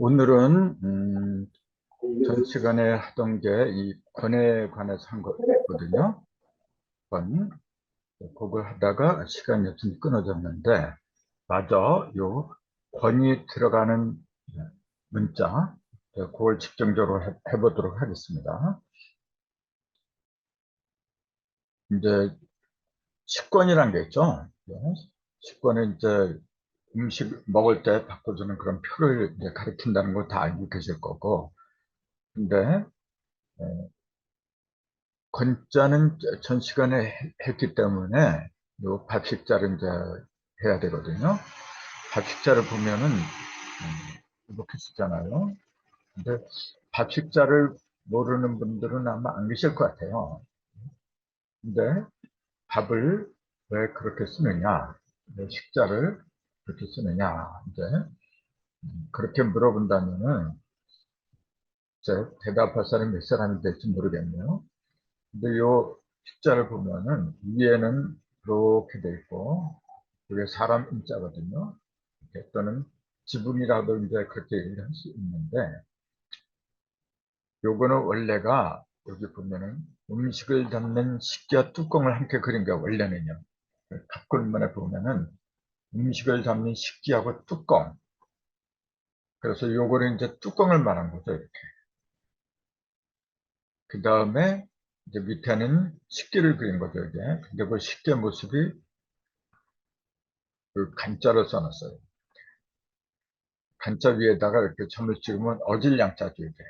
오늘은 전 시간에 하던 게 이 권에 관해서 한 거거든요. 권. 그걸 하다가 시간이 좀 끊어졌는데, 맞아. 요 권이 들어가는 문자, 그걸 집중적으로 해보도록 하겠습니다. 이제 식권이란 게 있죠. 식권은 이제 음식 먹을 때 바꿔주는 그런 표를 이제 가리킨다는 걸 다 알고 계실 거고, 근데 건자는 전 시간에 했기 때문에 요 밥식자를 이제 해야 되거든요. 밥식자를 보면은 이렇게 쓰잖아요. 근데 밥식자를 모르는 분들은 아마 안 계실 것 같아요. 근데 밥을 왜 그렇게 쓰느냐, 왜 식자를 그렇게 쓰느냐, 이제 그렇게 물어본다면은 이제 대답할 사람이 몇 사람이 될지 모르겠네요. 근데 요 식자를 보면은 위에는 이렇게 돼 있고, 그게 사람 인자거든요. 또는 지분이라도 이제 그렇게 얘기를 할 수 있는데, 요거는 원래가 여기 보면은 음식을 담는 식기와 뚜껑을 함께 그린 게 원래는요. 갑골문에 보면은 음식을 담는 식기하고 뚜껑. 그래서 요거를 이제 뚜껑을 말한 거죠, 이렇게. 그 다음에 이제 밑에는 식기를 그린 거죠, 이게. 근데 그 식기의 모습이 그 간자로 써놨어요. 간자 위에다가 이렇게 점을 찍으면 어질 양자죠, 이게.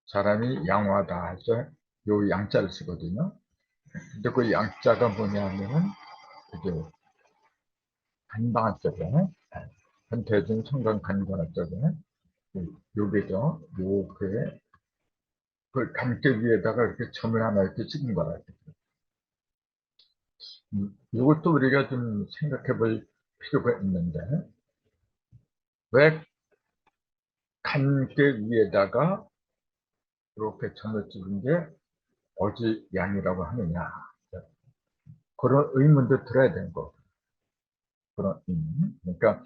사람이 양호하다 할 때 요 양자를 쓰거든요. 근데 그 양자가 뭐냐면은 이게 간방한 쪽에, 현대중 청강 간방한 쪽에 요게죠. 요게 그 간개 위에다가 이렇게 점을 하나 이렇게 찍은 거라. 이것도 우리가 좀 생각해 볼 필요가 있는데, 왜 간개 위에다가 이렇게 점을 찍은 게 어지 양이라고 하느냐. 그런 의문도 들어야 되는 거. 그런 의문. 그러니까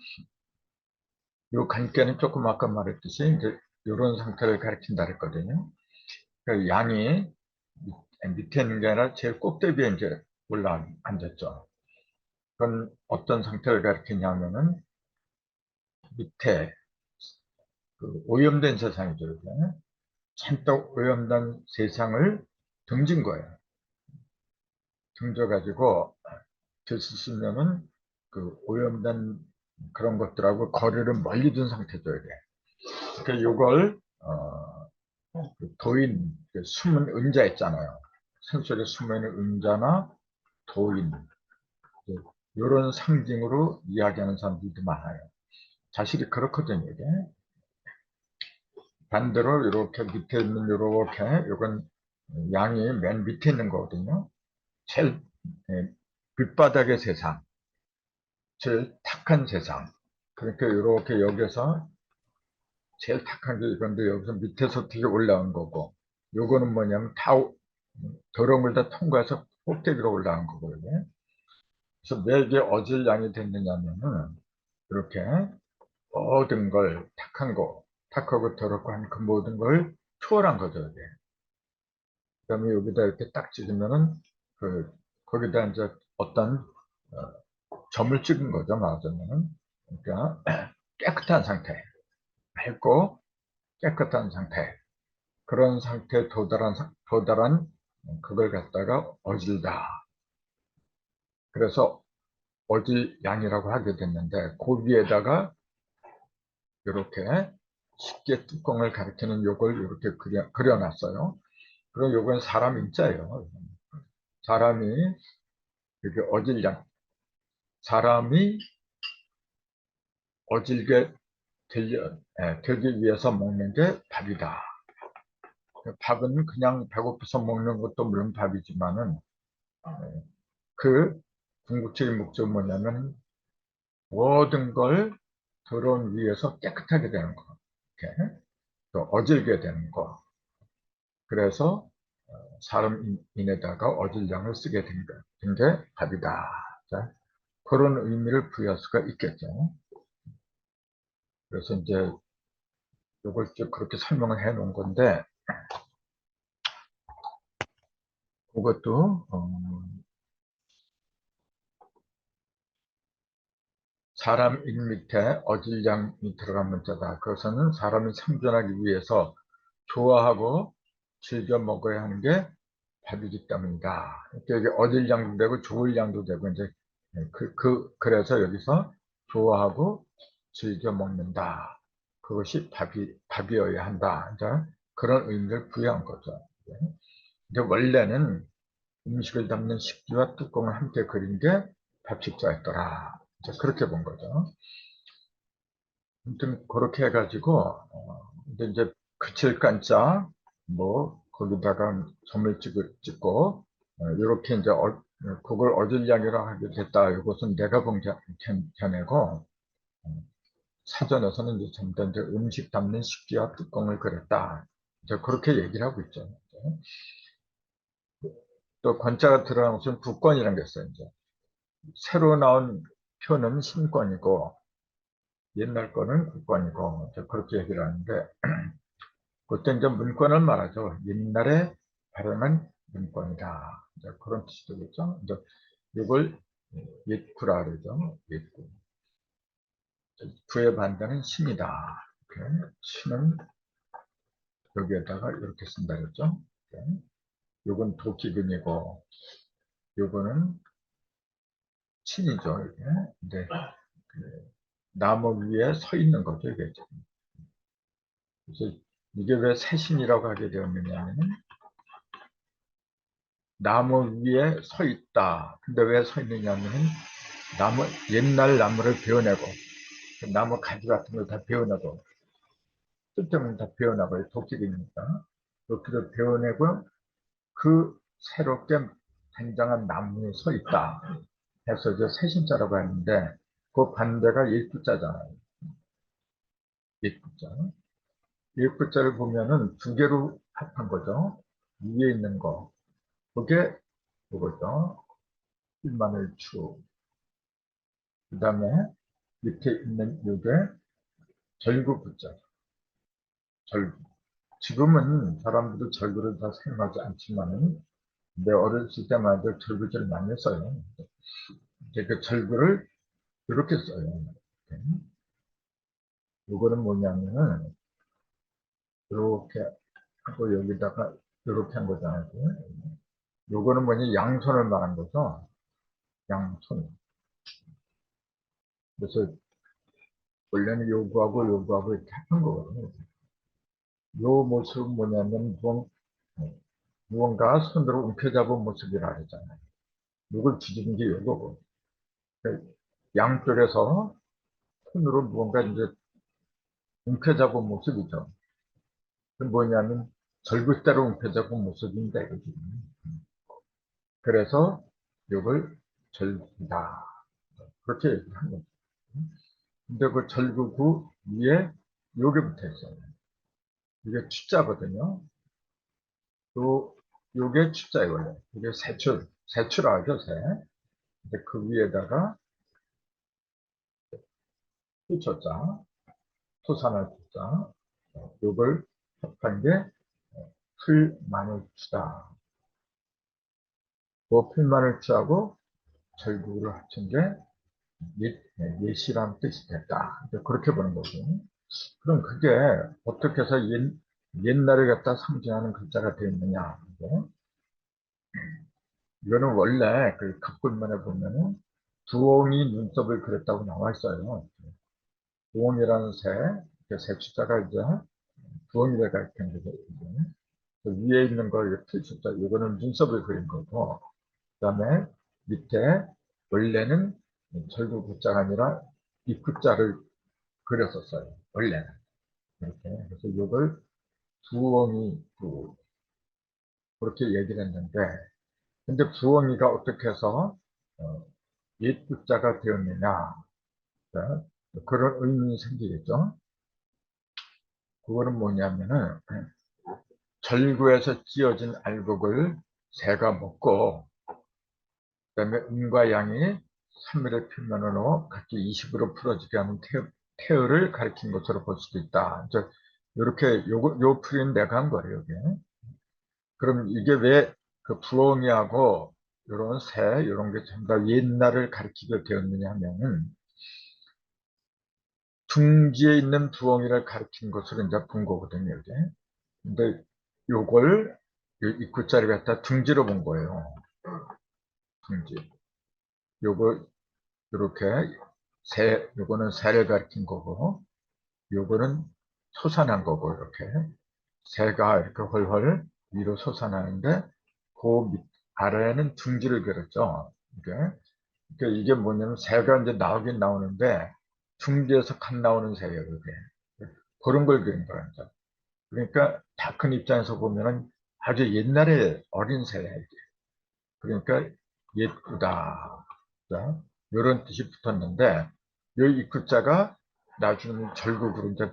요 간께는 조금 아까 말했듯이 이제 이런 상태를 가리킨다 했거든요. 그 양이 밑에 있는 게 아니라 제일 꼭대기에 이제 올라 앉았죠. 그건 어떤 상태를 가리키냐면은 밑에 그 오염된 세상이죠. 이게. 잔뜩 오염된 세상을 등진 거예요. 등져가지고 들쓰시면은 그 오염된 그런 것들하고 거리를 멀리 둔 상태죠. 이게. 그러니까 요걸 그 도인, 그 숨은 은자 있잖아요. 산속에 숨어있는 은자나 도인, 이런 상징으로 이야기하는 사람들도 많아요. 사실이 그렇거든요, 이게. 반대로 이렇게 밑에 있는 이렇게, 이건 양이 맨 밑에 있는 거거든요. 제일 밑바닥의 세상, 제일 탁한 세상. 그러니까 이렇게 여기서 제일 탁한 게 이건데 여기서 밑에서 되게 올라온 거고, 요거는 뭐냐면 다 더러운 걸 다 통과해서 꼭대기로 올라간 거거든요. 그래서 왜 이게 어질 양이 됐느냐면은 이렇게 모든 걸 탁한 거, 탁하고 더럽고 한 그 모든 걸 초월한 거죠. 이게. 그다음에 여기다 이렇게 딱 찍으면은 그 거기다 이제 어떤 점을 찍은 거죠. 말하자면은. 그러니까 깨끗한 상태, 맑고 깨끗한 상태, 그런 상태에 도달한 그걸 갖다가 어질다. 그래서 어질 양이라고 하게 됐는데, 고기에다가 이렇게 쉽게 뚜껑을 가리키는 요걸 이렇게 그려놨어요. 그럼 요건 사람 인자예요. 사람이 이렇게 어질 양, 사람이 어질게 되기 위해서 먹는 게 밥이다. 밥은 그냥 배고파서 먹는 것도 물론 밥이지만은 그 궁극적인 목적은 뭐냐면 모든 걸 더러운 위에서 깨끗하게 되는 거, 이렇게 또 어질게 되는 거. 그래서 사람인에다가 어질량을 쓰게 된 게 밥이다. 자, 그런 의미를 부여할 수가 있겠죠. 그래서 이제 이걸 쭉 그렇게 설명을 해 놓은 건데, 그것도, 사람 인 밑에 어질량이 들어간 문자다. 그것은 사람이 생존하기 위해서 좋아하고 즐겨 먹어야 하는 게 밥이기 때문이다. 그러니까 이게 얻을 양도 되고 좋을 양도 되고 이제 그래서 여기서 좋아하고 즐겨 먹는다. 그것이 밥이어야 한다. 이제 그런 의미를 부여한 거죠. 근데 원래는 음식을 담는 식기와 뚜껑을 함께 그린 게 밥식자였더라. 이제 그렇게 본 거죠. 아무튼 그렇게 해가지고 근데 이제 그칠 깐짜 뭐 거기다가 점을 찍고 이렇게 이제 그걸 얻을 양이라 하게 됐다. 이것은 내가 본 견해고 사전에서는 이제 전부 이제 음식 담는 식기와 뚜껑을 그렸다. 이제 그렇게 얘기를 하고 있죠. 또 권자가 들어간 것은 국권이라는 게 있어요. 이제 새로 나온 표는 신권이고 옛날 거는 국권이고 이제 그렇게 얘기를 하는데. 그때 이제 문권을 말하죠. 옛날에 발행한 문권이다. 이제 그런 뜻이 되겠죠. 이제 이걸 옛구라 그러죠. 옛구. 구의 반대는 신이다. 이렇게. 신은 여기에다가 이렇게 쓴다 그랬죠. 요건 도끼근이고, 요거는 신이죠. 이게. 근데 나무 위에 서 있는 거죠. 이게. 그래서 이게 왜 새신이라고 하게 되었느냐면 나무 위에 서 있다. 근데 왜 서 있느냐면 옛날 나무를 베어내고, 그 나무 가지 같은 걸 다 베어내고, 쓸데없는 다 베어내고, 도끼이니까. 도끼를 베어내고, 그 새롭게 thành 장한 나무에 서 있다. 해서 이제 새신자라고 하는데, 그 반대가 일구자잖아요. 일구자. 일구자를 보면은 두 개로 합한 거죠. 위에 있는 거. 그게 그거죠. 일만을추. 그 다음에 밑에 있는 요게 절구구자. 절구. 지금은 사람들도 절구를 다 사용하지 않지만은, 내 어렸을 때만 해도 절구를 많이 써요. 이제 그 절구를 이렇게 써요. 요거는 뭐냐면은, 이렇게 하고 여기다가 이렇게 한 거잖아요. 요거는 뭐냐, 양손을 말한 거죠. 양손. 그래서 원래는 요구하고 이렇게 한 거거든요. 요 모습은 뭐냐면, 무언가 손으로 움켜잡은 모습이라 그러잖아요. 누굴 뒤집은 게 요거고. 양쪽에서 손으로 무언가 이제 움켜잡은 모습이죠. 그 뭐냐면 절구대로 움켜잡은 모습인데, 그지? 그래서 이걸 절구다. 그렇게 얘기한 거죠. 근데 그 절구구 위에 요게 붙어 있어요. 이게 추자거든요. 요게 추자예요, 원래. 이게 세출하죠, 새. 근데 그 위에다가 투초자, 토산할 투자, 요걸 합한 게 풀마늘추다. 그 풀마늘추하고 절구를 합친 게 예시란 뜻이 됐다. 그렇게 보는 거죠. 그럼 그게 어떻게 해서 옛날에 갖다 상징하는 글자가 되어 있느냐. 이거는 원래 그 갑군문에 보면은 두옹이 눈썹을 그렸다고 나와 있어요. 두옹이라는 새 숫자가 이제 두옹이가 가리키는 거죠. 그 위에 있는 거, 이거 필숫자, 이거는 눈썹을 그린 거고, 그 다음에 밑에 원래는 절구 구자가 아니라 입구자를 그렸었어요. 원래는. 이렇게. 그래서 이걸 두엉이 구, 그렇게 얘기를 했는데, 근데 두엉이가 어떻게 해서 옛구자가 되었느냐. 자, 그런 의문이 생기겠죠. 그거는 뭐냐면은, 절구에서 찧어진 알곡을 새가 먹고, 그 다음에 음과 양이 3일의 표면으로 각기 20으로 풀어지게 하는 태어를 가리킨 것으로 볼 수도 있다. 이렇게 요 풀이는 내가 한 거예요, 이게. 그럼 이게 왜 그 부엉이하고 요런 새, 요런 게 전부 다 옛날을 가리키게 되었느냐 하면은 둥지에 있는 부엉이를 가리킨 것으로 이제 본 거거든요, 이게. 근데 요걸 요 입구자를 갖다 둥지로 본 거예요. 둥지. 요거 이렇게 요거는 새를 가리킨 거고, 요거는 솟아난 거고, 이렇게. 새가 이렇게 헐헐 위로 솟아나는데, 그 아래에는 둥지를 그렸죠. 이게 뭐냐면, 새가 이제 나오긴 나오는데, 둥지에서 갓 나오는 새예요, 이게. 그런 걸 그린 거예요. 그러니까, 다 큰 입장에서 보면은 아주 옛날에 어린 새야, 이게. 그러니까, 예쁘다. 이런 뜻이 붙었는데, 이 입구자가 나중에 절국으로 이제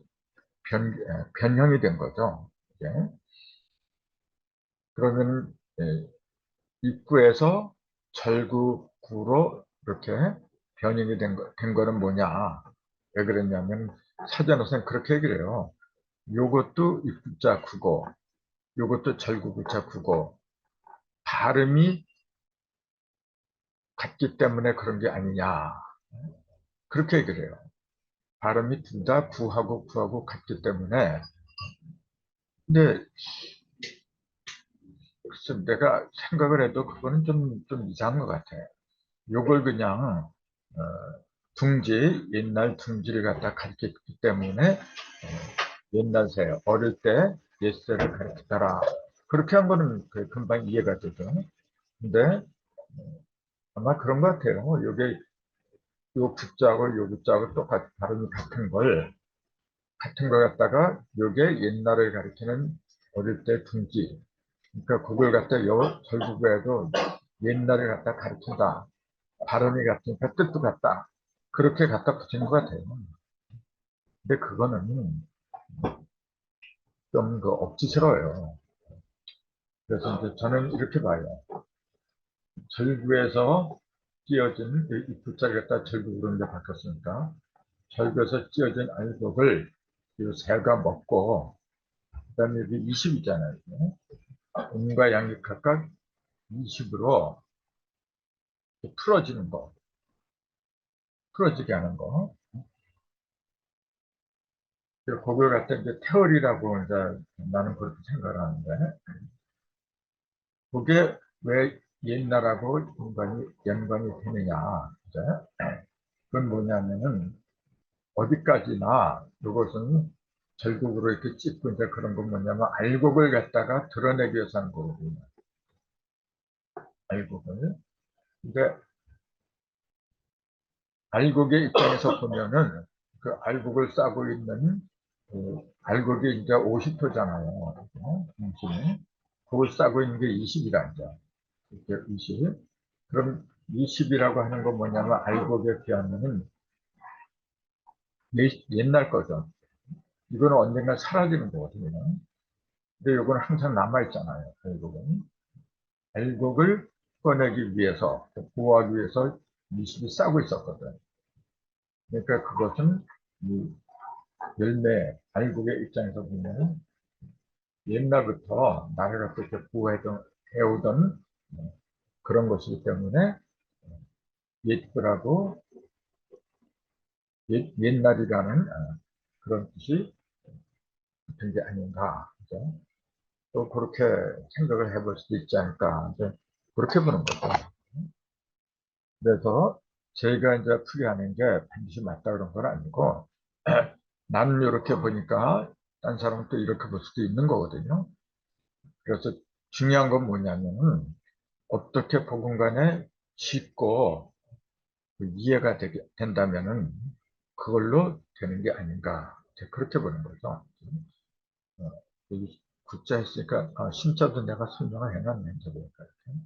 변형이 된 거죠. 예. 그러면 입구에서 절구구로 이렇게 변형이 된 거는 뭐냐? 왜 그랬냐면 사전에서는 그렇게 얘기를 해요. 요것도 입구자 구고, 요것도 절구구자 구고, 발음이 같기 때문에 그런 게 아니냐. 그렇게 얘기를 해요. 발음이 둘 다 구하고 구하고 같기 때문에. 근데 글쎄 내가 생각을 해도 그거는 좀 이상한 것 같아요. 요걸 그냥 옛날 둥지를 갖다 가르쳤기 때문에 옛날 새, 어릴 때 옛새를 가르치더라. 그렇게 한 거는 금방 이해가 되죠. 근데 아마 그런 것 같아요. 요게 요 붙자하고 요 붙자하고 똑같이 발음이 같은 거 갖다가 요게 옛날을 가리키는 어릴 때 둥지. 그러니까 그걸 갖다 절국에도 옛날을 갖다 가르친다. 발음이 같으니까 뜻도 같다. 그렇게 갖다 붙인 것 같아요. 근데 그거는 좀 억지스러워요. 그래서 이제 저는 이렇게 봐요. 절구에서 찧어진 이 붙자를 갖다 절구로 이제 바꿨으니까 절구에서 찧어진 알곡을 이 새가 먹고 그다음에 여기 20이잖아요. 음과 양이 각각 20으로 풀어지는 거, 풀어지게 하는 거. 그걸 갖다 이제 태월이라고 이제 나는 그렇게 생각을 하는데, 그게 왜 옛날하고 연관이 되느냐. 이제 그건 뭐냐면은, 어디까지나 이것은 결국으로 이렇게 찝고 이제 그런 건 뭐냐면, 알곡을 갖다가 드러내기 위해서 하는 거거든요. 알곡을. 근데 알곡의 입장에서 보면은, 그 알곡을 싸고 있는, 알곡이 이제 50호잖아요. 중심이. 그걸 싸고 있는 게 20이라 이제. 이렇게 20. 그럼 20이라고 하는 건 뭐냐면 알곡에 비하면은 옛날 거죠. 이거는 언젠가 사라지는 거거든요. 근데 이거는 항상 남아있잖아요. 알곡은. 알곡을 꺼내기 위해서, 보호하기 위해서 20이 싸고 있었거든. 그러니까 그것은 이 열매, 알곡의 입장에서 보면 옛날부터 나를 갖고 이렇게 해오던 그런 것이기 때문에 옛거라고 옛날이라는 그런 뜻이 붙은 게 아닌가. 그죠? 또 그렇게 생각을 해볼 수도 있지 않을까. 이제 그렇게 보는 거죠. 그래서 제가 이제 풀이하는 게 반드시 맞다 그런 건 아니고, 나는 이렇게 보니까 딴 사람은 또 이렇게 볼 수도 있는 거거든요. 그래서 중요한 건 뭐냐면은 어떻게 복음 간에 쉽고 이해가 된다면은 그걸로 되는 게 아닌가. 그렇게 보는 거죠. 어, 여기 구자 했으니까, 신자도 내가 설명을 해놨네, 저기니까, 이렇게.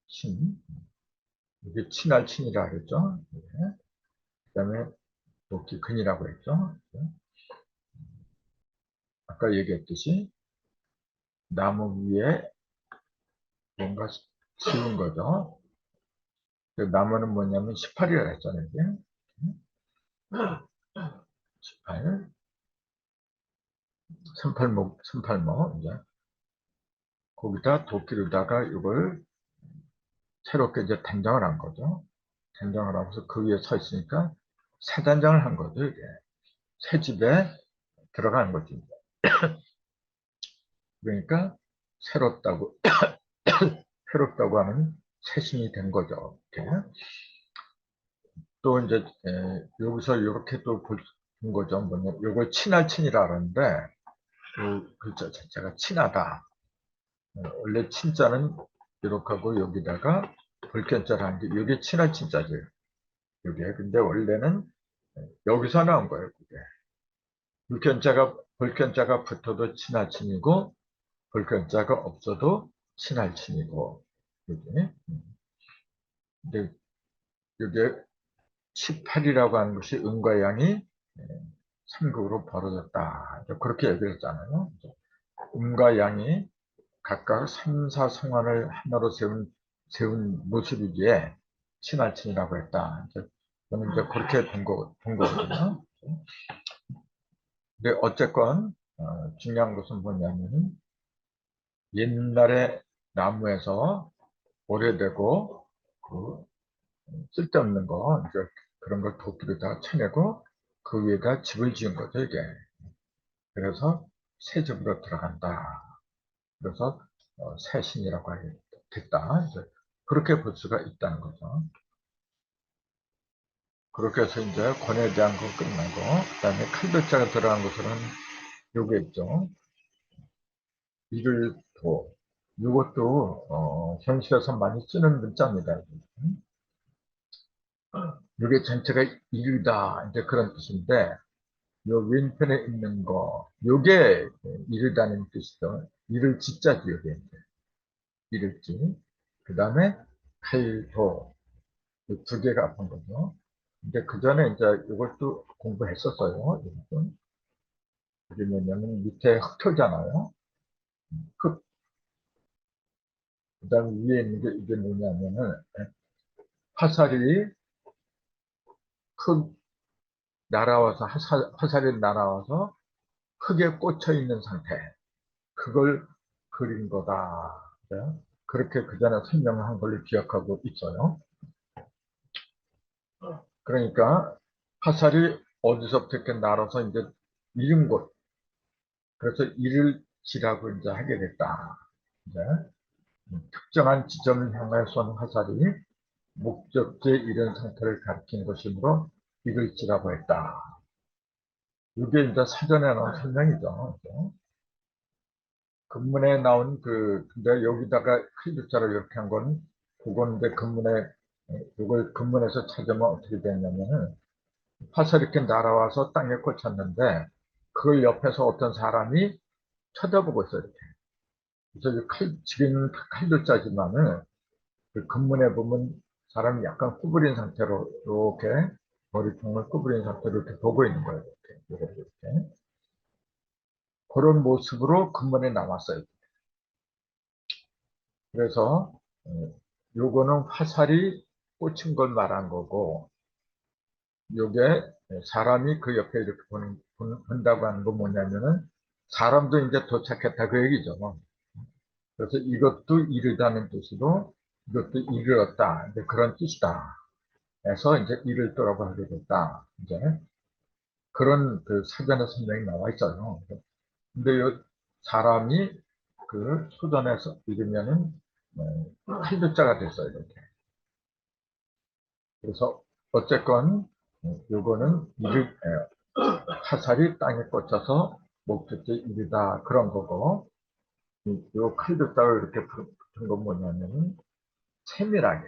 친. 이게 친할 친이라 그랬죠. 그 다음에 높기 근이라고 했죠. 아까 얘기했듯이, 나무 위에 뭔가 씌운 거죠. 그 나무는 뭐냐면 18이라 했잖아요, 이게. 18, 38모, 이제, 거기다 도끼로다가 이걸 새롭게 이제 단장을 한 거죠. 단장을 하면서 그 위에 서 있으니까 새 단장을 한 거죠, 이게. 새 집에 들어가는 거지. 그러니까, 새롭다고, 새롭다고 하면 새신이 된 거죠. 이렇게. 또 이제, 여기서 이렇게 또 본 거죠. 뭐냐. 이걸 친할친이라 하는데, 그 글자 자체가 친하다. 원래 친자는 이렇게 하고 여기다가 벌견자를 하는 게 이게 친할 친자죠. 이게 근데 원래는 여기서 나온 거예요. 그게 벌견자가 붙어도 친할 친이고 벌견자가 없어도 친할 친이고 이게 근데 이게 18이라고 하는 것이 음과 양이 3극으로 벌어졌다. 그렇게 얘기를 했잖아요. 음과 양이 각각 3, 4 성환을 하나로 세운 모습이기에 친할친이라고 했다. 저는 이제 그렇게 본 거거든요. 근데 어쨌건, 중요한 것은 뭐냐면, 옛날에 나무에서 오래되고, 그, 쓸데없는 거, 이제 그런 걸 도끼로다가 쳐내고, 그 위에다 집을 지은 거죠, 이게. 그래서 새 집으로 들어간다. 그래서 새신이라고 하겠다. 그렇게 볼 수가 있다는 거죠. 그렇게 해서 이제 권에 대한 거 끝나고, 그 다음에 칼들자가 들어간 것은 요게 있죠. 이를도. 이것도 현실에서 많이 쓰는 문자입니다. 이게 전체가 이르다 이제 그런 뜻인데 요 왼편에 있는 거 요게 이르다는 뜻이죠. 이를 짓자지 요게 이를지. 그 다음에 칼도 두 개가 아픈 거죠. 근데 그 전에 이제 이것도 공부했었어요. 이것도. 그게 뭐냐면 밑에 흑토잖아요. 흑, 그 다음에 위에 있는 게 이게 뭐냐면은 화살이 흙 날아와서 화살이 날아와서 흙에 꽂혀 있는 상태. 그걸 그린 거다. 네? 그렇게 그 전에 설명한 걸로 기억하고 있어요. 그러니까 화살이 어디서부터 이렇게 날아서 이제 이른 곳. 그래서 이를 지라고 이제 하게 됐다. 이제 특정한 지점을 향해 쏜 화살이 목적지에 이른 상태를 가리키는 것이므로 이를 지라고 했다. 이게 이제 사전에 나온 설명이죠. 근문에 나온 근데 여기다가 크리드자로 이렇게 한 건, 그건데 이걸 근문에서 찾으면 어떻게 되냐면은, 화살이 이렇게 날아와서 땅에 꽂혔는데, 그걸 옆에서 어떤 사람이 쳐다보고 있어요, 이렇게. 그래서 지금 칼들자지만은, 그 근문에 보면 사람이 약간 구부린 상태로, 이렇게, 머리통을 구부린 상태로 이렇게 보고 있는 거예요, 이렇게. 그런 모습으로 근문에 나왔어요. 그래서 요거는 화살이 꽂힌 걸 말한 거고 요게 사람이 그 옆에 이렇게 본다고 하는 건 뭐냐면은 사람도 이제 도착했다 그 얘기죠. 그래서 이것도 이르다는 뜻으로 이것도 이르렀다 이제 그런 뜻이다. 해서 이제 이를도라고 하게 됐다. 이제 그런 그 사전에 설명이 나와 있어요. 근데 요 사람이 그 소전에서 이르면은 한글자가 됐어요. 이렇게. 그래서 어쨌건 요거는 화살이 땅에 꽂혀서 목적지에 이르다 그런 거고 요 칼들자를 이렇게 붙은 건 뭐냐면 세밀하게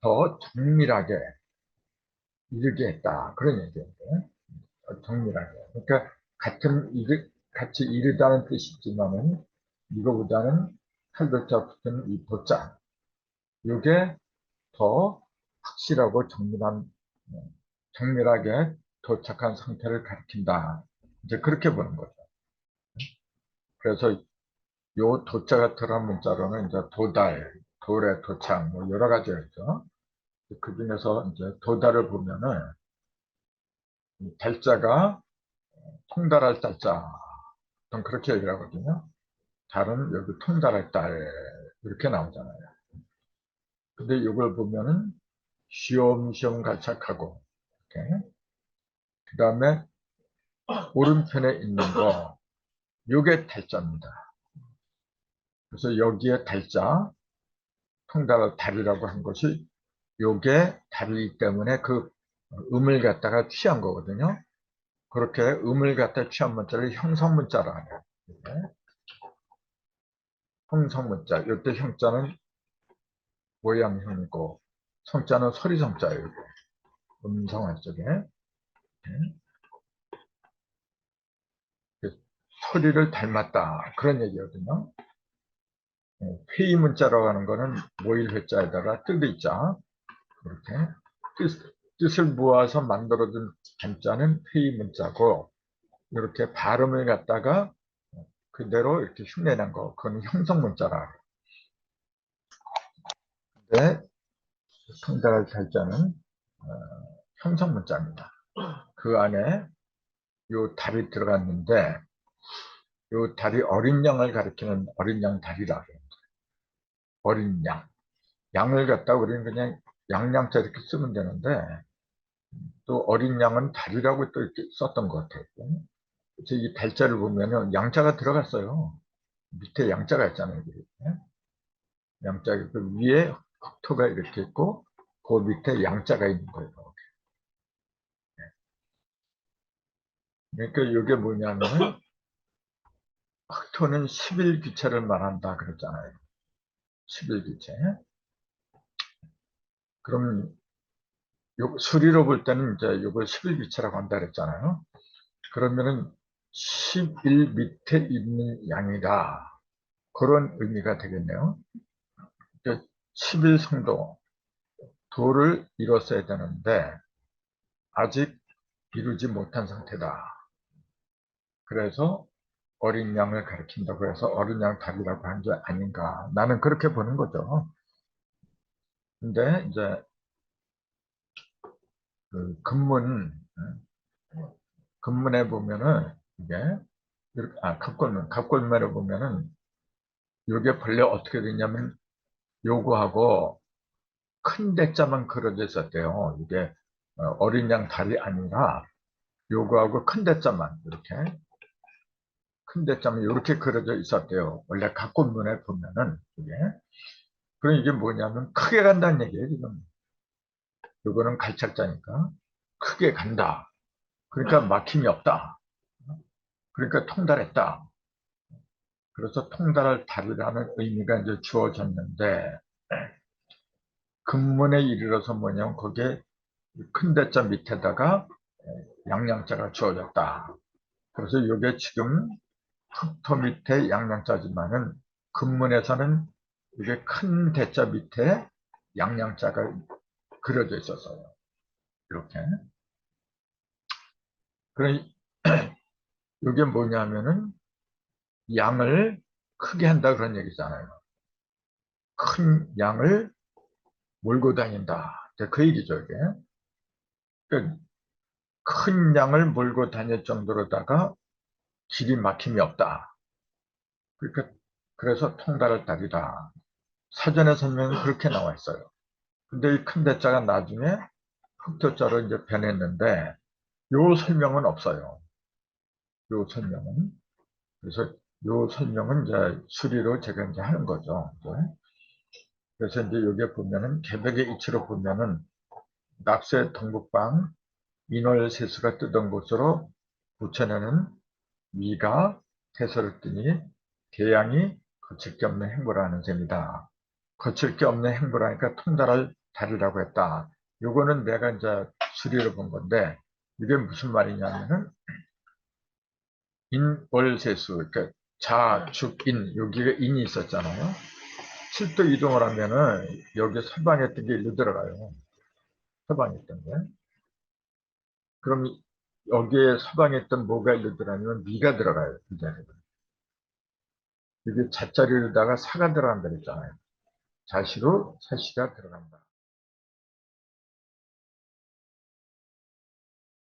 더 정밀하게 이르게 했다 그런 얘기인데 정밀하게 그러니까 같이 이르다는 뜻이지만은 이거보다는 칼들자 붙은 이 도자 요게 더 확실하고 정밀하게 도착한 상태를 가리킨다. 이제 그렇게 보는 거죠. 그래서 요 도자가 들어간 문자로는 이제 돌의 도착, 뭐 여러 가지가 있죠. 그 중에서 이제 도달을 보면은 달자가 통달할 달자, 보통 그렇게 얘기를 하거든요. 달은 여기 통달할 달, 이렇게 나오잖아요. 근데 이걸 보면은 쉬엄쉬엄 갈착하고, 그 다음에 오른편에 있는 거, 요게 달자입니다. 그래서 여기에 달자, 통달할 달이라고 한 것이 요게 달이기 때문에 그 음을 갖다가 취한 거거든요. 그렇게 음을 갖다 취한 문자를 형성문자라 하네요. 형성문자. 이때 형자는 모양형이고 성자는 소리성자예요. 음성할 적에. 소리를 닮았다. 그런 얘기거든요. 회의문자라고 하는 거는 모일회자에다가 뜻의자. 이렇게 뜻을 모아서 만들어준 한자는 회의문자고 이렇게 발음을 갖다가 그대로 이렇게 흉내낸 거, 그건 형성문자라. 근데 통달할 탈자는 형성문자입니다. 그 안에 요 달이 들어갔는데 요 달이 어린 양을 가리키는 어린 양 달이라 그래요. 어린 양. 양을 갖다 우리는 그냥 양양자 이렇게 쓰면 되는데 또 어린 양은 달이라고 또 이렇게 썼던 것 같아요. 그래서 이 달자를 보면은 양자가 들어갔어요. 밑에 양자가 있잖아요. 양자 그 위에 흑토가 이렇게 있고 그 밑에 양자가 있는 거예요. 그러니까 이게 뭐냐면 흑토는 11기체를 말한다 그랬잖아요. 11기체. 그럼 수리로 볼 때는 이제 이걸 11기체라고 한다 그랬잖아요. 그러면은 11 밑에 있는 양이다. 그런 의미가 되겠네요. 11성도, 도를 이뤘어야 되는데 아직 이루지 못한 상태다. 그래서 어린 양을 가리킨다고 해서 어린 양 답이라고 한 게 아닌가. 나는 그렇게 보는 거죠. 근데 이제 그 근문에 보면은 이게 갑골문에 보면은 이게 본래 어떻게 되냐면 요거하고 큰 대자만 그려져 있었대요. 이게 어린 양 달이 아니라 요거하고 큰 대자만 이렇게 그려져 있었대요. 원래 갑골문에 보면은 이게. 그럼 이게 뭐냐면 크게 간다는 얘기예요, 지금. 요거는 갈착자니까 크게 간다. 그러니까 막힘이 없다. 그러니까 통달했다. 그래서 통달할 달이라는 의미가 이제 주어졌는데 근문에 이르러서 뭐냐면 거기에 큰 대자 밑에다가 양양자가 주어졌다. 그래서 이게 지금 흑토 밑에 양양자지만은 근문에서는 이게 큰 대자 밑에 양양자가 그려져 있었어요. 이렇게. 그럼 이게 뭐냐면은 양을 크게 한다 그런 얘기잖아요. 큰 양을 몰고 다닌다. 그 얘기죠, 이게. 그러니까 큰 양을 몰고 다닐 정도로다가 길이 막힘이 없다. 그러니까 그래서 통달할 달이다. 사전의 설명은 그렇게 나와 있어요. 근데 이 큰 대자가 나중에 흑토자로 이제 변했는데 요 설명은 없어요. 요 설명은. 그래서 요 설명은 이제 수리로 제가 이제 하는 거죠. 이제. 그래서 이제 여기에 보면은 개백의 이치로 보면은 낙세 동북방 인월세수가 뜨던 곳으로 부처내는 미가 태서를 뜨니 계양이 거칠 게 없는 행보를 하는 셈이다. 거칠 게 없는 행보라니까 통달할 달이라고 했다. 요거는 내가 이제 수리로 본 건데 이게 무슨 말이냐면은 인월세수, 그러니까 자축인 여기가 인이 있었잖아요. 7도 이동을 하면은 여기 서방했던 게 일로 들어가요. 서방했던 게. 그럼 여기에 서방했던 뭐가 일로 들어가냐면 미가 들어가요. 이 자리에. 이게 자자리로다가 사가 들어간다 그랬잖아요. 자시로 사시가 들어간다.